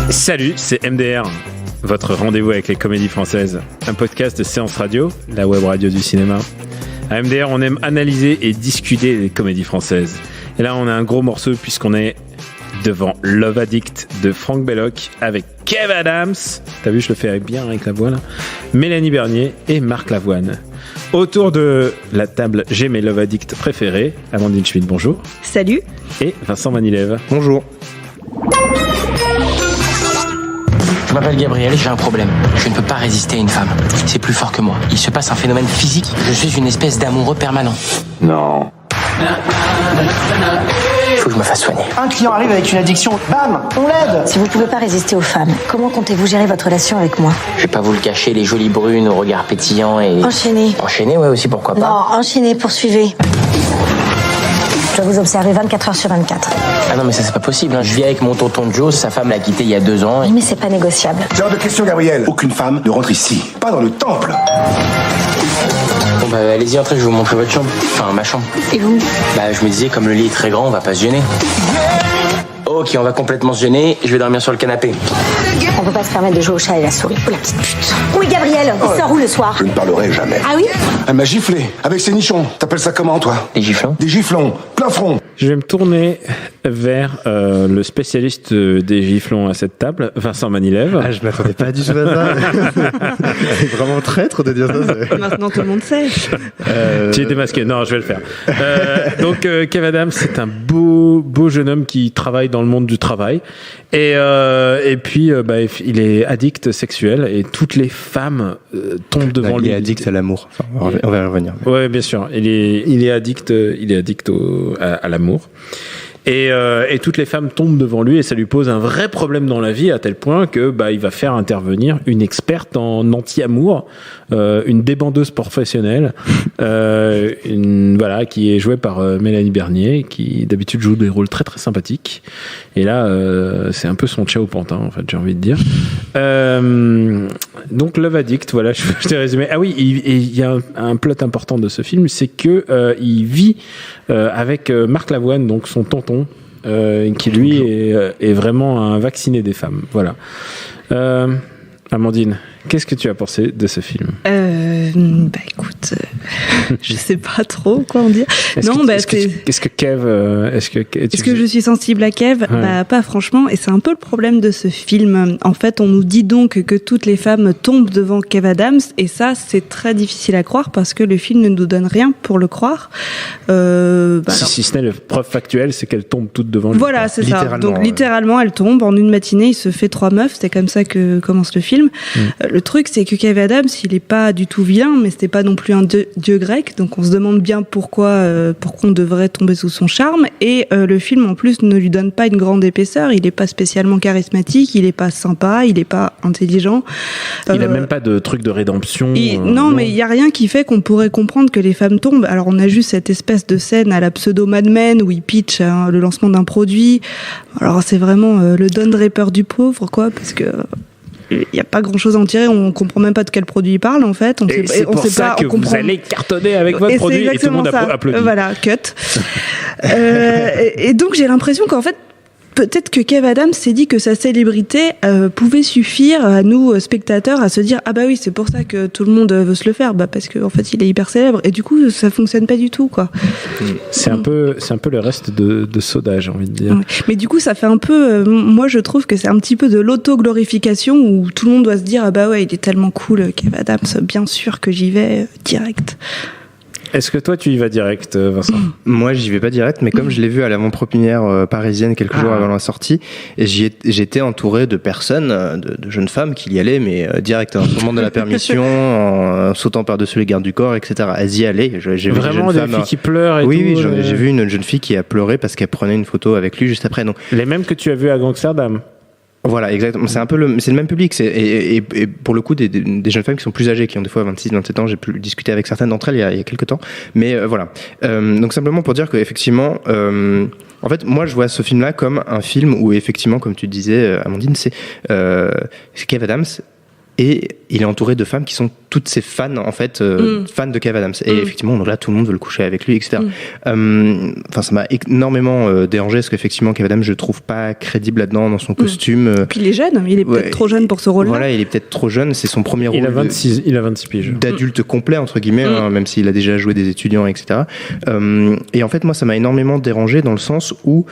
Salut, c'est MDR, votre rendez-vous avec les comédies françaises. Un podcast de Séance Radio, la web radio du cinéma. À MDR, on aime analyser et discuter des comédies françaises. Et là, on a un gros morceau puisqu'on est devant Love Addict de Franck Belloc avec Kev Adams. T'as vu, je le fais bien avec la voix là. Mélanie Bernier et Marc Lavoine. Autour de la table, j'ai mes Love Addict préférés. Amandine Schmitt, bonjour. Salut. Et Vincent Vanilève. Bonjour. Je m'appelle Gabriel et j'ai un problème. Je ne peux pas résister à une femme. C'est plus fort que moi. Il se passe un phénomène physique. Je suis une espèce d'amoureux permanent. Non. Il faut que je me fasse soigner. Un client arrive avec une addiction, bam, on l'aide. Si vous ne pouvez pas résister aux femmes, comment comptez-vous gérer votre relation avec moi ? Je vais pas vous le cacher, les jolies brunes au regard pétillant et... Enchaînez. Enchaîner, ouais, aussi, pourquoi pas. Non, enchaînez, poursuivez. Je dois vous observer 24 heures sur 24. Ah non, mais ça, c'est pas possible. Hein. Je vis avec mon tonton Joe, sa femme l'a quitté il y a 2 ans. Oui, mais c'est pas négociable. C'est hors de question, Gabriel. Aucune femme ne rentre ici. Pas dans le temple. Bon, bah, allez-y, entrez, je vais vous montrer votre chambre. Enfin, ma chambre. Et vous ? Bah, je me disais, comme le lit est très grand, on va pas se gêner. Ok, on va complètement se gêner. Je vais dormir sur le canapé. On peut pas se permettre de jouer au chat et la souris. Oh la petite pute. Oui, Gabriel, il sort où le soir ? Je ne parlerai jamais. Ah oui ? Elle m'a giflé, avec ses nichons. T'appelles ça comment, toi? Des giflons. Des giflons, plein front. Je vais me tourner vers le spécialiste des giflons à cette table, Vincent Vanilève. Ah, je m'attendais pas du tout à ça. C'est vraiment traître de dire ça. Maintenant tout le monde sait. Tu es démasqué. Non, je vais le faire. Donc, Kev Adams, c'est un beau jeune homme qui travaille dans le monde du travail. Et puis, il est addict sexuel et toutes les femmes tombent devant lui. Il est addict à l'amour. Enfin, on va y revenir. Mais... Ouais, bien sûr. Il est addict à l'amour. Et toutes les femmes tombent devant lui et ça lui pose un vrai problème dans la vie à tel point que il va faire intervenir une experte en anti-amour, une débandeuse professionnelle, qui est jouée par Mélanie Bernier, qui d'habitude joue des rôles très très sympathiques. Et là, c'est un peu son Ciao Pantin, en fait, j'ai envie de dire. Donc Love Addict, voilà, je t'ai résumé. Ah oui, il y a un plot important de ce film, c'est que il vit avec Marc Lavoine, donc son tonton, qui lui est vraiment un vacciné des femmes. Voilà. Amandine, qu'est-ce que tu as pensé de ce film ? Écoute, je sais pas trop quoi en dire. Est-ce que je suis sensible à Kev ? Ouais. Pas franchement, et c'est un peu le problème de ce film. En fait, on nous dit donc que toutes les femmes tombent devant Kev Adams, et ça, c'est très difficile à croire parce que le film ne nous donne rien pour le croire. Si ce n'est la preuve factuelle, c'est qu'elles tombent toutes devant lui. Voilà, c'est ça. Donc littéralement, elle tombe en une matinée. Il se fait 3 meufs. C'est comme ça que commence le film. Le truc, c'est que Kev Adams, il est pas du tout vilain, mais c'était pas non plus un dieu grec. Donc on se demande bien pourquoi on devrait tomber sous son charme. Et le film, en plus, ne lui donne pas une grande épaisseur. Il est pas spécialement charismatique. Il est pas sympa. Il est pas intelligent. Il a même pas de truc de rédemption. Non, mais il y a rien qui fait qu'on pourrait comprendre que les femmes tombent. Alors on a juste cette espèce de scène à la pseudo Mad Men où il pitch le lancement d'un produit. Alors c'est vraiment le Don Draper du pauvre, quoi, parce que il n'y a pas grand chose à en tirer, on comprend même pas de quel produit il parle en fait. Vous allez cartonner avec votre produit et tout le monde applaudit. Voilà, cut. Et donc j'ai l'impression qu'en fait, peut-être que Kev Adams s'est dit que sa célébrité pouvait suffire à nous spectateurs à se dire ah bah oui, c'est pour ça que tout le monde veut se le faire, parce que en fait il est hyper célèbre, et du coup ça fonctionne pas du tout, quoi. C'est un peu le reste de Soda, j'ai envie de dire. Ouais. Mais du coup ça fait un peu moi je trouve que c'est un petit peu de l'auto-glorification où tout le monde doit se dire ah bah ouais, il est tellement cool Kev Adams, bien sûr que j'y vais direct. Est-ce que toi tu y vas direct, Vincent ? Moi j'y vais pas direct, mais comme je l'ai vu à l'avant-première parisienne quelques jours avant la sortie, et j'étais entouré de personnes, de jeunes femmes qui y allaient, mais direct, en demandant de la permission, en sautant par-dessus les gardes du corps, etc. Elles y allaient. J'ai vu vraiment des filles qui pleurent et oui, tout. Oui, j'ai vu une jeune fille qui a pleuré parce qu'elle prenait une photo avec lui juste après. Donc, les mêmes que tu as vues à Gangsterdam. Voilà, exactement. C'est un peu le même public. Et pour le coup, des jeunes femmes qui sont plus âgées, qui ont des fois 26, 27 ans. J'ai pu discuter avec certaines d'entre elles il y a quelques temps. Mais voilà. Donc simplement pour dire qu'effectivement, en fait, moi, je vois ce film-là comme un film où effectivement, comme tu disais, Amandine, c'est Kev Adams et il est entouré de femmes qui sont toutes ces fans en fait, fans de Kev Adams. Et effectivement, là, tout le monde veut le coucher avec lui, etc. Enfin, ça m'a énormément dérangé parce qu'effectivement, Kev Adams, je le trouve pas crédible là-dedans dans son costume. Puis il est jeune, il est peut-être trop jeune pour ce rôle-là. Voilà, il est peut-être trop jeune. C'est son premier rôle. Il a 26 piges. D'adulte complet entre guillemets, hein, même s'il a déjà joué des étudiants, etc. Et en fait, moi, ça m'a énormément dérangé dans le sens où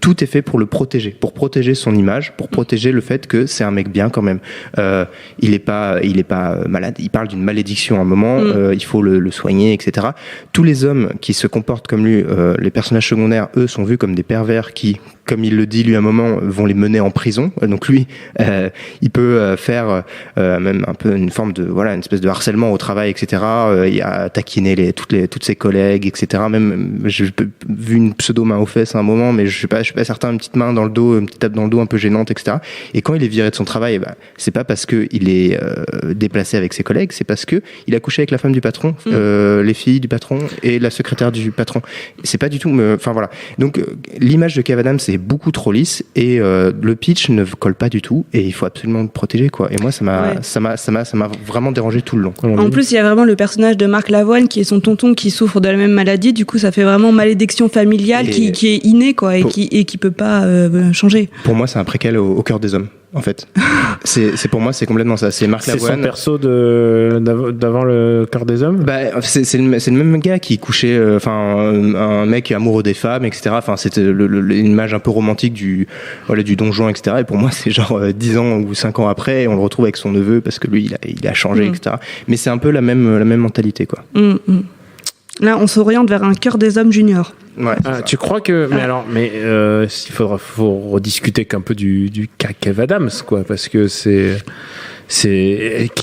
tout est fait pour le protéger, pour protéger son image, pour protéger le fait que c'est un mec bien quand même. Il est pas malade. Il parle d'une malédiction à un moment. Il faut le soigner, etc. Tous les hommes qui se comportent comme lui, les personnages secondaires, eux, sont vus comme des pervers qui, comme il le dit lui à un moment, vont les mener en prison. Donc lui, il peut faire même un peu une forme de une espèce de harcèlement au travail, etc. Il a taquiné toutes ses collègues, etc. Même j'ai vu une pseudo main aux fesses à un moment, mais je suis pas certain, une petite main dans le dos, une petite tape dans le dos un peu gênante, etc. Et quand il est viré de son travail, c'est pas parce que il est déplacé avec ses collègues, c'est parce que il a couché avec la femme du patron, les filles du patron et la secrétaire du patron. C'est pas du tout, enfin voilà. Donc l'image de Kev Adams est beaucoup trop lisse et le pitch ne colle pas du tout et il faut absolument le protéger, quoi. Et moi ça m'a vraiment dérangé tout le long. En plus, il y a vraiment le personnage de Marc Lavoine qui est son tonton qui souffre de la même maladie. Du coup, ça fait vraiment malédiction familiale qui est innée, quoi, et qui peut pas changer. Pour moi, c'est un préquel au cœur des hommes, en fait. Pour moi, c'est complètement ça. C'est Marc Lavoine. C'est son perso d'avant le cœur des hommes. C'est le même gars qui couchait, un mec amoureux des femmes, etc. Enfin, c'était l'image un peu romantique du Don Juan, etc. Et pour moi, c'est genre 10 ans ou 5 ans après, et on le retrouve avec son neveu parce que lui, il a changé, etc. Mais c'est un peu la même mentalité, quoi. Là, on s'oriente vers un cœur des hommes junior. Ouais, tu crois que il faut rediscuter qu'un peu du cas Kev Adams, quoi, parce que c'est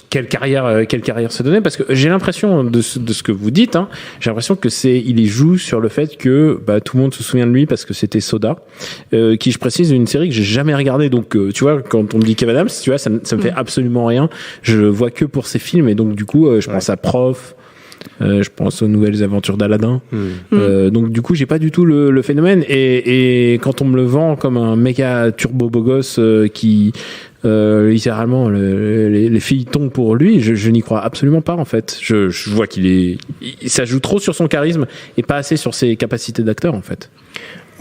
quelle carrière se donner, parce que j'ai l'impression de ce que vous dites, j'ai l'impression que il y joue sur le fait que tout le monde se souvient de lui parce que c'était Soda, qui, je précise, une série que j'ai jamais regardée. Donc tu vois, quand on me dit Kev Adams, tu vois, ça me fait absolument rien. Je vois que pour ses films, et donc du coup je pense à Prof. Je pense aux nouvelles aventures d'Aladin. Donc du coup, j'ai pas du tout le phénomène. Et quand on me le vend comme un méga turbo beau gosse qui littéralement les filles tombent pour lui, je n'y crois absolument pas, en fait. Je vois ça joue trop sur son charisme et pas assez sur ses capacités d'acteur, en fait.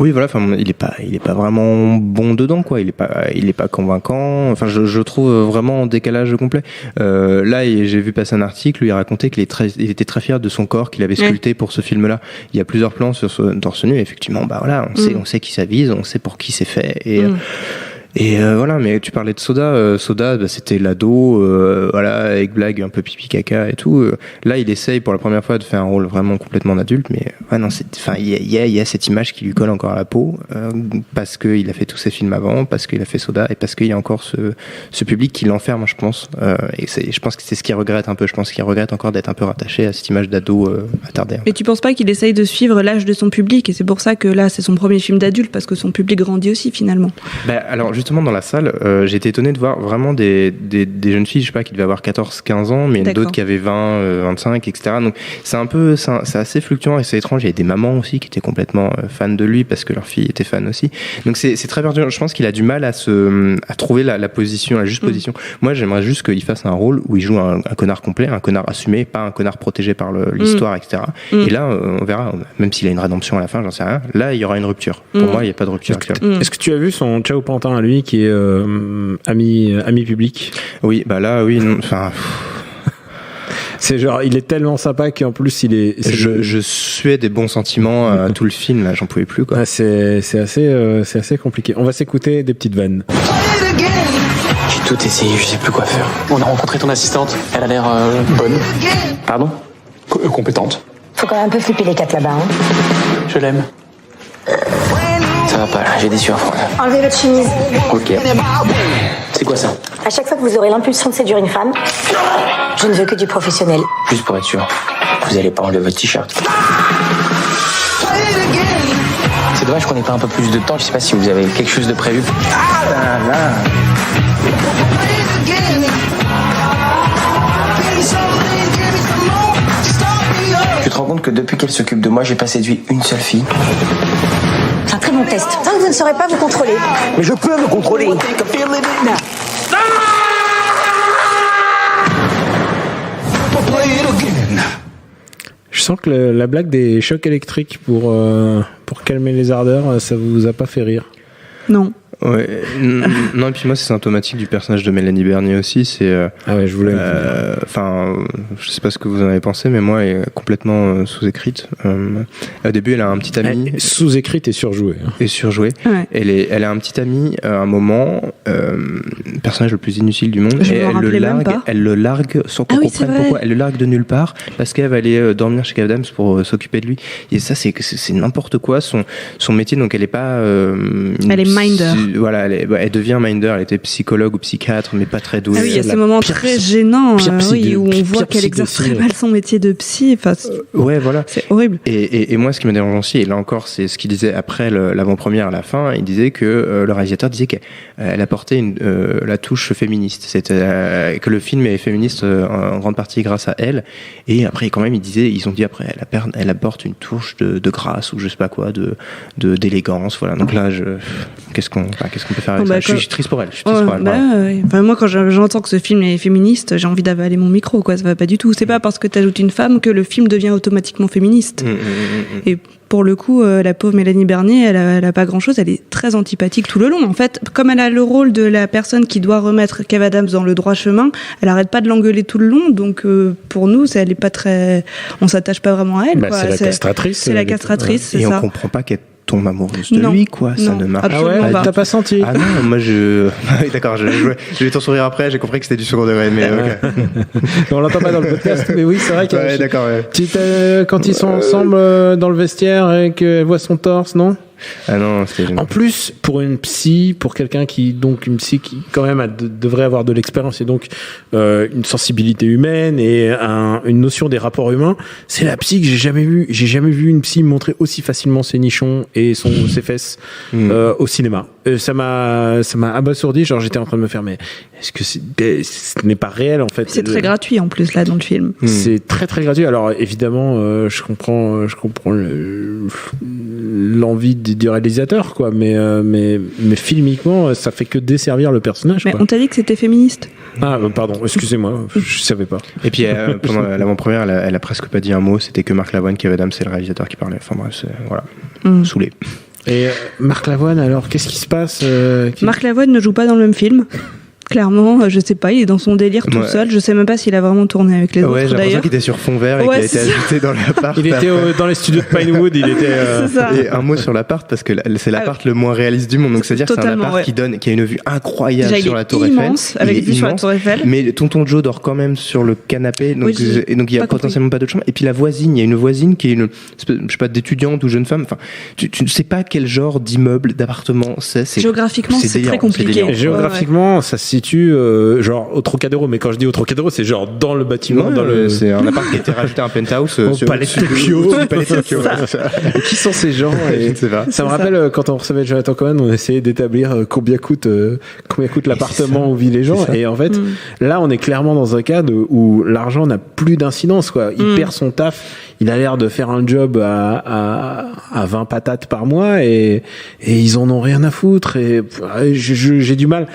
Oui, voilà. Enfin, il est pas vraiment bon dedans, quoi. Il est pas convaincant. Enfin, je trouve vraiment en décalage complet. Là, j'ai vu passer un article où il racontait qu'il il était très fier de son corps qu'il avait sculpté pour ce film-là. Il y a plusieurs plans sur son torse nu. Et effectivement, on sait qui ça vise, on sait pour qui c'est fait. Et voilà, mais tu parlais de Soda. Soda, c'était l'ado, avec blague un peu pipi caca et tout. Là, il essaye pour la première fois de faire un rôle vraiment complètement d'adulte, mais il y a cette image qui lui colle encore à la peau, parce qu'il a fait tous ses films avant, parce qu'il a fait Soda, et parce qu'il y a encore ce public qui l'enferme, je pense. Et je pense que c'est ce qu'il regrette un peu. Je pense qu'il regrette encore d'être un peu rattaché à cette image d'ado attardé. Mais tu penses pas qu'il essaye de suivre l'âge de son public, et c'est pour ça que là, c'est son premier film d'adulte, parce que son public grandit aussi, finalement. Alors, justement, dans la salle, j'ai été étonné de voir vraiment des jeunes filles, je sais pas, qui devaient avoir 14-15 ans, mais d'autres qui avaient 20, 25, etc. Donc c'est assez fluctuant et c'est étrange. Il y a des mamans aussi qui étaient complètement fans de lui parce que leur fille était fan aussi. Donc c'est très perturbant. Je pense qu'il a du mal à trouver la position, la juste position. Moi, j'aimerais juste qu'il fasse un rôle où il joue un connard complet, un connard assumé, pas un connard protégé par l'histoire, etc. Et là, on verra, même s'il a une rédemption à la fin, j'en sais rien. Là, il y aura une rupture. Pour moi, il n'y a pas de rupture actuelle. Est-ce que tu as vu son Ciao Pantin à lui, qui est ami public? Oui, là, oui, enfin. C'est genre, il est tellement sympa qu'en plus je suais des bons sentiments à tout le film, là, j'en pouvais plus, quoi. C'est assez compliqué. On va s'écouter des petites vannes. J'ai tout essayé, je sais plus quoi faire. On a rencontré ton assistante, elle a l'air bonne. Pardon? Compétente. Faut quand même un peu flipper les quatre là-bas, Je l'aime. Ça va pas là, j'ai des sueurs froides. Enlevez votre chemise. Ok. C'est quoi ça? À chaque fois que vous aurez l'impulsion de séduire une femme, je ne veux que du professionnel. Juste pour être sûr, vous allez pas enlever votre t-shirt. C'est dommage qu'on ait pas un peu plus de temps, je sais pas si vous avez quelque chose de prévu. Tu te rends compte que depuis qu'elle s'occupe de moi, j'ai pas séduit une seule fille? C'est un très bon test. Tant que vous ne saurez pas vous contrôler. Mais je peux me contrôler. Je sens que la blague des chocs électriques pour calmer les ardeurs, ça vous a pas fait rire? Non. Ouais, non, et puis moi c'est symptomatique du personnage de Mélanie Bernier aussi. C'est ah ouais, je voulais. Enfin, je sais pas ce que vous en avez pensé, mais moi elle est complètement sous-écrite. Au début, elle a un petit ami sous-écrite et surjouée. Et surjouée. Ouais. Elle a un petit ami à un moment, personnage le plus inutile du monde, Je et elle le largue sans qu'on comprenne pourquoi. Elle le largue de nulle part parce qu'elle va aller dormir chez Kev Adams pour s'occuper de lui. Et ça, c'est n'importe quoi. Son métier, donc elle est pas. Elle est minder. Voilà, elle devient minder. Elle était psychologue ou psychiatre, mais pas très douée. Ah oui, il y a ce moment très gênant où on voit qu'elle exerce très mal son métier de psy. Enfin, ouais, voilà. C'est horrible. Et moi, ce qui me dérange aussi, et là encore, c'est ce qu'il disait après l'avant-première à la fin, il disait que le réalisateur disait qu'elle apportait la touche féministe. C'était que le film est féministe en grande partie grâce à elle. Et après, quand même, ils ont dit après, elle apporte une touche de grâce ou je sais pas quoi, d'élégance. Voilà. Donc là, qu'est-ce qu'on peut faire avec ça? Je suis triste pour elle. Enfin, moi, quand j'entends que ce film est féministe, j'ai envie d'avaler mon micro, quoi. Ça va pas du tout. C'est pas parce que t'ajoutes une femme que le film devient automatiquement féministe. Et pour le coup, la pauvre Mélanie Bernier, elle a pas grand-chose. Elle est très antipathique tout le long. En fait, comme elle a le rôle de la personne qui doit remettre Kev Adams dans le droit chemin, elle arrête pas de l'engueuler tout le long. Donc, pour nous, elle est pas très. On s'attache pas vraiment à elle. Bah, c'est la castratrice. C'est la castratrice, c'est ça. Et on comprend pas qu'elle tombe amoureuse de lui, quoi. Ça ne marche pas. Ah ouais, t'as pas senti? Ah non, moi oui, d'accord, j'ai eu ton sourire après, j'ai compris que c'était du second degré, mais ok. On l'entend pas dans le podcast, mais oui, c'est vrai qu'il y a. Ouais, d'accord, ouais. Quand ils sont ensemble dans le vestiaire et qu'elle voit son torse, non? Ah non, c'était... En plus, pour une psy, pour quelqu'un qui quand même devrait avoir de l'expérience et donc une sensibilité humaine et une notion des rapports humains, c'est la psy que j'ai jamais vu une psy montrer aussi facilement ses nichons et ses fesses au cinéma. Ça m'a abasourdi, genre j'étais en train de me faire mais est-ce que ce n'est pas réel en fait? C'est très gratuit en plus là dans le film. C'est très très gratuit. Alors évidemment, je comprends l'envie du réalisateur, quoi, mais filmiquement, ça fait que desservir le personnage. Mais quoi. On t'a dit que c'était féministe. Ah, pardon, excusez-moi, je savais pas. Et puis pendant l'avant-première, elle a presque pas dit un mot. C'était que Marc Lavoine, Kev Adams, c'est le réalisateur qui parlait. Enfin bref, voilà, saoulé. Et Marc Lavoine, alors, qu'est-ce qui se passe Marc Lavoine ne joue pas dans le même film. Clairement, je sais pas, il est dans son délire tout seul. Je sais même pas s'il a vraiment tourné avec les autres. J'ai l'impression qu'il était sur fond vert et qu'il a été ajouté dans l'appart. Il était dans les studios de Pinewood. Il était. Et un mot sur l'appart parce que c'est l'appart le moins réaliste du monde. Donc c'est-à-dire que c'est un appart qui a une vue incroyable sur la Tour Eiffel. Avec vue sur la Tour Eiffel. Mais Tonton Joe dort quand même sur le canapé. Donc il y a potentiellement pas d'autre chambre. Et puis la voisine, il y a une voisine qui est je sais pas, d'étudiante ou jeune femme. Enfin, tu ne sais pas quel genre d'immeuble, d'appartement c'est. Géographiquement, c'est très compliqué. Géographiquement, ça se situe genre au Trocadéro, mais quand je dis au Trocadéro, c'est genre dans le bâtiment. C'est un appart qui a été rajouté à un penthouse au Palais de Tokyo. Qui sont ces gens? Je ne sais pas. Ça me rappelle quand on recevait Jonathan Cohen, on essayait d'établir combien coûte l'appartement où vivent les gens. Et en fait, là, on est clairement dans un cas où l'argent n'a plus d'incidence, quoi. Il perd son taf. Il a l'air de faire un job à 20 patates par mois et ils en ont rien à foutre. Et j'ai du mal.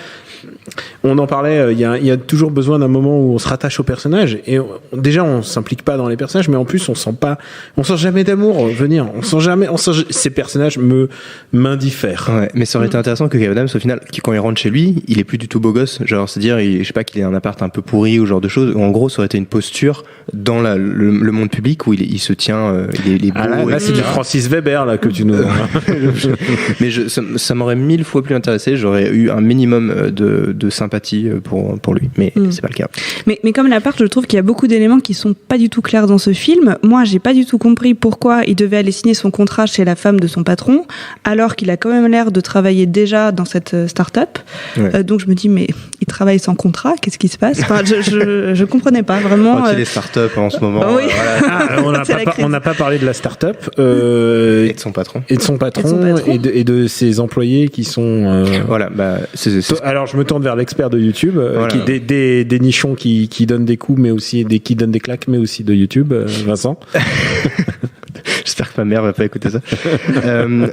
On en parlait, il y a toujours besoin d'un moment où on se rattache au personnage et déjà on s'implique pas dans les personnages, mais en plus on sent jamais d'amour venir. Ces personnages m'indiffèrent. Ouais, mais ça aurait été intéressant que Kev Adams au final, quand il rentre chez lui, il est plus du tout beau gosse. Genre, c'est-à-dire, je sais pas, qu'il ait un appart un peu pourri ou genre de choses. En gros, ça aurait été une posture dans le monde public où il se tient, il est beau. Là, c'est du Francis Weber là que tu nous. Mais ça m'aurait 1000 fois plus intéressé. J'aurais eu un minimum de sympathie pour lui, mais c'est pas le cas. Mais comme l'appart, je trouve qu'il y a beaucoup d'éléments qui sont pas du tout clairs dans ce film. Moi, j'ai pas du tout compris pourquoi il devait aller signer son contrat chez la femme de son patron, alors qu'il a quand même l'air de travailler déjà dans cette start-up. Ouais. Donc je me dis, mais il travaille sans contrat, qu'est-ce qui se passe? Enfin, je comprenais pas vraiment. C'est les start-up en ce moment. Oui. On n'a pas parlé de la start-up et de son patron. Et de ses employés qui sont. Voilà. Alors je me tourne vers l'expert de YouTube, des nichons qui donnent des coups, mais aussi qui donnent des claques, mais aussi de YouTube, Vincent. Je J'espère que ma mère va pas écouter ça.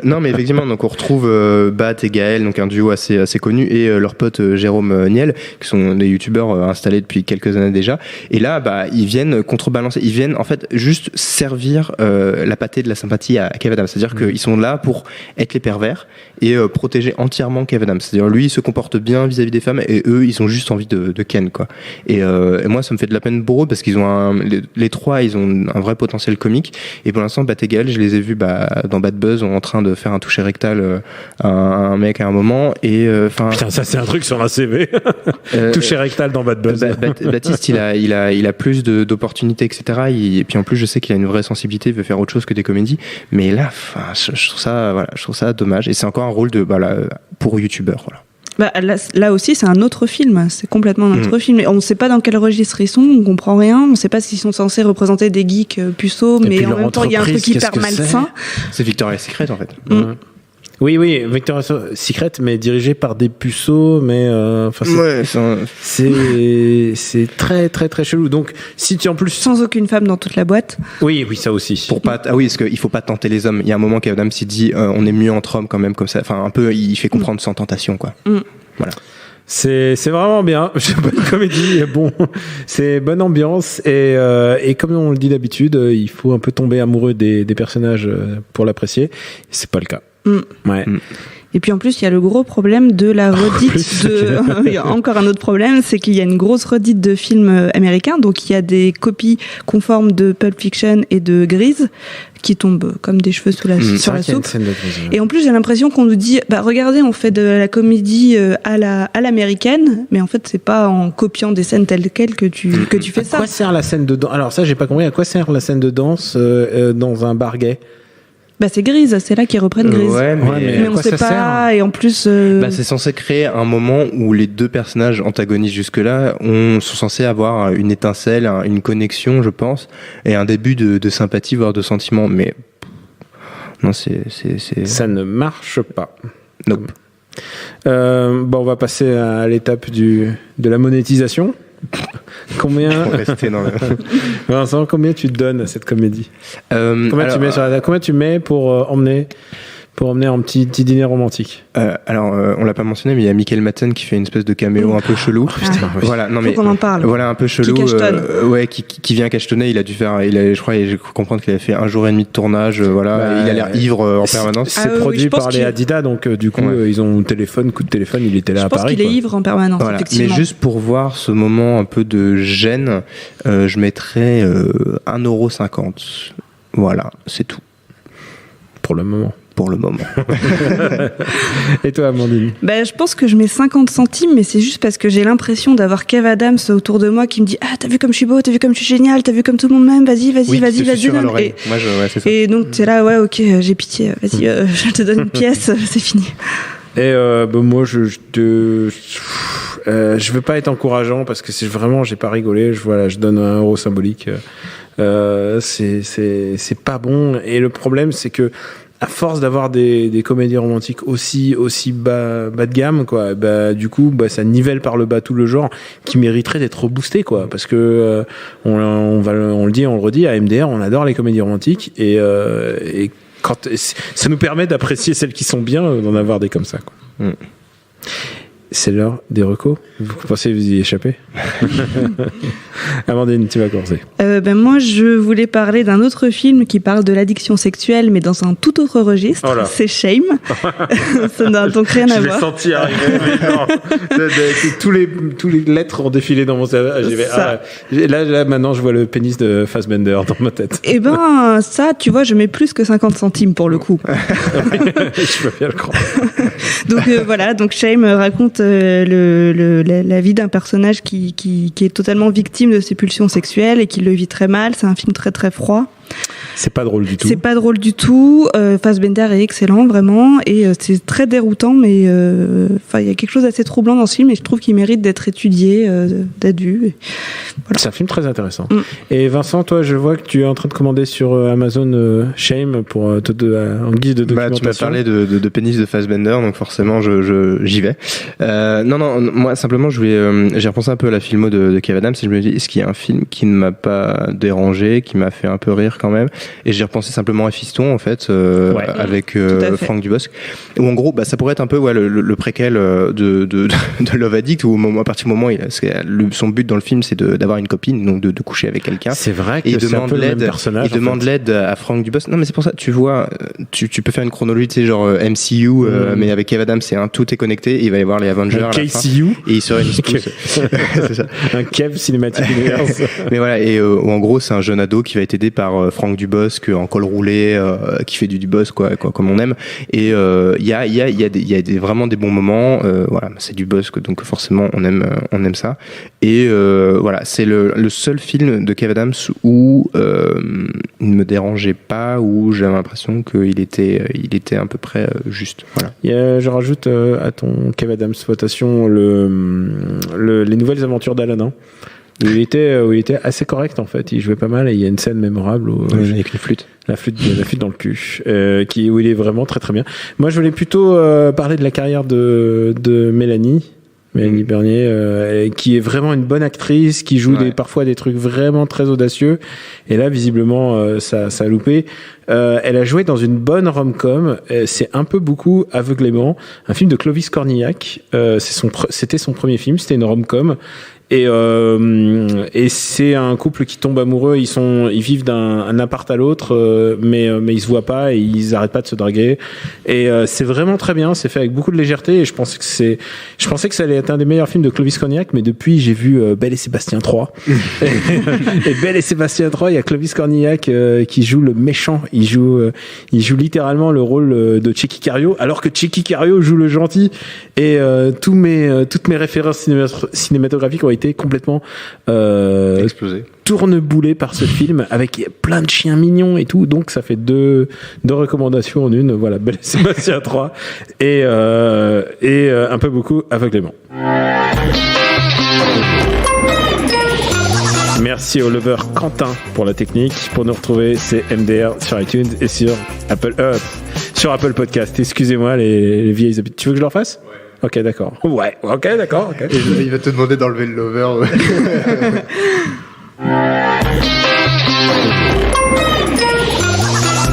Non, mais effectivement, donc on retrouve Bat et Gaël, donc un duo assez connu, et leur pote Jérôme Niel, qui sont des youtubeurs installés depuis quelques années déjà. Et là, ils viennent contrebalancer, ils viennent en fait juste servir la pâtée de la sympathie à Kev Adams. C'est-à-dire qu'ils sont là pour être les pervers et protéger entièrement Kev Adams. C'est-à-dire lui, il se comporte bien vis-à-vis des femmes et eux, ils ont juste envie de Ken, quoi. Et moi, ça me fait de la peine pour eux parce qu'ils ont les trois, ils ont un vrai potentiel comique. Et pour l'instant, Bat et Gaël, je les ai vus dans Bad Buzz en train de faire un toucher rectal à un mec à un moment. Et putain, ça c'est un truc sur un CV. Toucher rectal dans Bad Buzz. Baptiste, il a plus d'opportunités, etc. Et puis en plus, je sais qu'il a une vraie sensibilité, il veut faire autre chose que des comédies. Mais là, je trouve ça dommage. Et c'est encore un rôle pour youtubeur, voilà. Là aussi, c'est un autre film. C'est complètement un autre film. On ne sait pas dans quel registre ils sont, on comprend rien. On ne sait pas s'ils sont censés représenter des geeks puceaux, mais en même temps, il y a un truc hyper malsain. C'est Victoria's Secret, en fait. Oui, Victoria's Secret, mais dirigé par des puceaux, mais c'est très très très chelou. Donc, si tu en plus sans aucune femme dans toute la boîte. Oui, ça aussi. Parce qu'il faut pas tenter les hommes. Il y a un moment qu'Adam s'est dit, on est mieux entre hommes quand même comme ça. Enfin, un peu, il fait comprendre sans tentation, quoi. Voilà. C'est vraiment bien. Bonne comédie, bon, c'est bonne ambiance et comme on le dit d'habitude, il faut un peu tomber amoureux des personnages pour l'apprécier. C'est pas le cas. Ouais. Et puis en plus, il y a le gros problème de la redite il y a encore un autre problème, c'est qu'il y a une grosse redite de films américains. Donc il y a des copies conformes de Pulp Fiction et de Grease qui tombent comme des cheveux sur la soupe. Et en plus, j'ai l'impression qu'on nous dit, regardez, on fait de la comédie à l'américaine, mais en fait, c'est pas en copiant des scènes telles quelles que tu fais ça. À quoi sert la scène de danse ? Alors ça, j'ai pas compris. À quoi sert la scène de danse dans un bar gay ? C'est Grease, c'est là qu'ils reprennent Grease. Mais on sait pas, et en plus... c'est censé créer un moment où les deux personnages antagonistes jusque-là sont censés avoir une étincelle, une connexion, je pense, et un début de sympathie, voire de sentiment, mais... Non, c'est... Ça ne marche pas. Nope. On va passer à l'étape de la monétisation. Combien Vincent, combien tu te donnes à cette comédie? Combien tu mets pour emmener un petit dîner romantique? On l'a pas mentionné, mais il y a Michael Madsen qui fait une espèce de caméo un peu chelou. Voilà, non mais faut qu'on en parle. Voilà, un peu chelou. Qui vient cachetonner. Je crois, j'ai cru comprendre qu'il avait fait 1 jour et demi de tournage. Il a l'air ivre en permanence. C'est produit par les Adidas, donc du coup ils ont coup de téléphone, il était là à Paris. Je pense qu'il est ivre en permanence. Voilà. Mais juste pour voir ce moment un peu de gêne, je mettrais 1,50€. Voilà, c'est tout. Pour le moment. Et toi, Amandine? Je pense que je mets 50 centimes, mais c'est juste parce que j'ai l'impression d'avoir Kev Adams autour de moi qui me dit t'as vu comme je suis beau, t'as vu comme je suis génial, t'as vu comme tout le monde m'aime, vas-y. Et donc t'es là, ok, j'ai pitié, vas-y, je te donne une pièce, c'est fini. Et moi je veux pas être encourageant parce que j'ai pas rigolé, je donne 1 euro symbolique. C'est pas bon, et le problème c'est que à force d'avoir des comédies romantiques aussi bas de gamme, quoi, du coup, ça nivelle par le bas tout le genre qui mériterait d'être boosté, quoi, parce que on le dit, on le redit, à MDR, on adore les comédies romantiques et quand ça nous permet d'apprécier celles qui sont bien, d'en avoir des comme ça, quoi. C'est l'heure des recos. Vous pensez vous y échapper? Amandine, tu vas commencer. Moi, je voulais parler d'un autre film qui parle de l'addiction sexuelle, mais dans un tout autre registre. Oh, c'est Shame. Ça n'a donc rien à voir. Je l'ai senti arriver. Tous les lettres ont défilé dans mon cerveau. Là, maintenant, je vois le pénis de Fassbender dans ma tête. Ça, tu vois, je mets plus que 50 centimes pour le coup. Je peux bien le croire. Donc Shame raconte la vie d'un personnage qui est totalement victime de ses pulsions sexuelles et qui le vit très mal. C'est un film très très froid. C'est pas drôle du tout. Fassbender est excellent, vraiment, et c'est très déroutant, mais il y a quelque chose d'assez troublant dans ce film, et je trouve qu'il mérite d'être étudié, d'être vu. Voilà. C'est un film très intéressant. Et Vincent, toi, je vois que tu es en train de commander sur Amazon Shame pour en guise de documentation. Tu m'as parlé de pénis de Fassbender, donc forcément j'y vais. Non, moi simplement j'ai repensé un peu à la filmo de Kev Adams, et je me dis, est-ce qu'il y a un film qui ne m'a pas dérangé, qui m'a fait un peu rire quand même. Et j'ai repensé simplement à Fiston en fait, avec Franck Dubosc, où en gros ça pourrait être un peu le préquel de Love Addict, où à partir du moment son but dans le film c'est d'avoir une copine, donc de coucher avec quelqu'un. C'est vrai que c'est un peu le même personnage. Il demande l'aide à Franck Dubosc. Non mais c'est pour ça, tu vois, tu peux faire une chronologie, tu sais, genre MCU, mais avec Kev Adams, tout est connecté. Il va y avoir les Avengers à la fin, et il serait une spouse. C'est ça. Un Kev Cinematic Universe. Mais voilà, et en gros c'est un jeune ado qui va être aidé par Franck Dubosc en col roulé, qui fait du Dubosc quoi, comme on aime. Et il y a vraiment des bons moments. Voilà, c'est Dubosc, donc forcément on aime ça. Et voilà, c'est le seul film de Kev Adams où il ne me dérangeait pas, où j'avais l'impression qu'il était à peu près juste. Voilà. Je rajoute à ton Kev Adams votation les nouvelles aventures d'Aladdin. Où il était assez correct en fait, il jouait pas mal et il y a une scène mémorable où, avec une flûte. La flûte dans le cul, où il est vraiment très très bien. Moi je voulais plutôt parler de la carrière de Mélanie Bernier, qui est vraiment une bonne actrice, qui joue parfois des trucs vraiment très audacieux, et là visiblement ça a loupé. Elle a joué dans une bonne rom-com, c'est un peu beaucoup Aveuglément, un film de Clovis Cornillac. C'était son premier film, c'était une rom-com. Et c'est un couple qui tombe amoureux, ils vivent d'un appart à l'autre, mais ils se voient pas et ils arrêtent pas de se draguer. Et c'est vraiment très bien, c'est fait avec beaucoup de légèreté, et je pensais que ça allait être un des meilleurs films de Clovis Cornillac, mais depuis j'ai vu Belle et Sébastien 3. Et Belle et Sébastien 3, il y a Clovis Cornillac qui joue le méchant, il joue littéralement le rôle de Tchéky Cario, alors que Tchéky Cario joue le gentil, et toutes mes références cinématographiques ont été complètement explosé, tourneboulé par ce film, avec plein de chiens mignons et tout, donc ça fait deux recommandations en une. Voilà, Belle et Sébastien 3 et un peu beaucoup Aveuglément. Merci au lover Quentin pour la technique. Pour nous retrouver, c'est MDR sur iTunes et sur Apple Podcast. Excusez-moi les vieilles habitudes. Tu veux que je le refasse? Ok, d'accord. Ouais, ok, d'accord. Okay. Et il va te demander d'enlever le lover.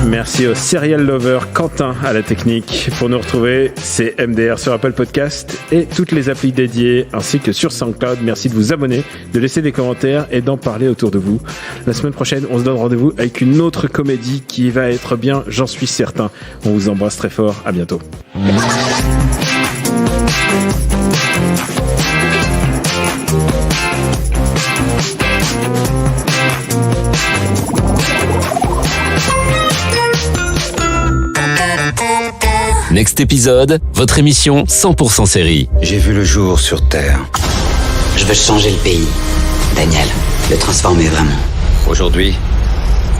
Merci au serial lover Quentin à la technique. Pour nous retrouver, c'est MDR sur Apple Podcast et toutes les applis dédiées, ainsi que sur SoundCloud. Merci de vous abonner, de laisser des commentaires et d'en parler autour de vous. La semaine prochaine, on se donne rendez-vous avec une autre comédie qui va être bien, j'en suis certain. On vous embrasse très fort. À bientôt. Next épisode, votre émission 100% série. J'ai vu le jour sur Terre. Je veux changer le pays, Daniel, le transformer vraiment. Aujourd'hui,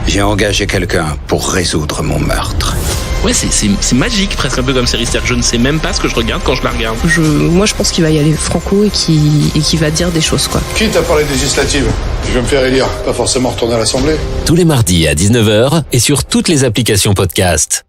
j'ai engagé quelqu'un pour résoudre mon meurtre. Ouais, c'est magique, presque un peu comme série. C'est-à-dire que je ne sais même pas ce que je regarde quand je la regarde. Moi, je pense qu'il va y aller franco et qu'il va dire des choses, quoi. Qui t'a parlé des législatives? Je vais me faire élire, pas forcément retourner à l'Assemblée. Tous les mardis à 19h et sur toutes les applications podcast.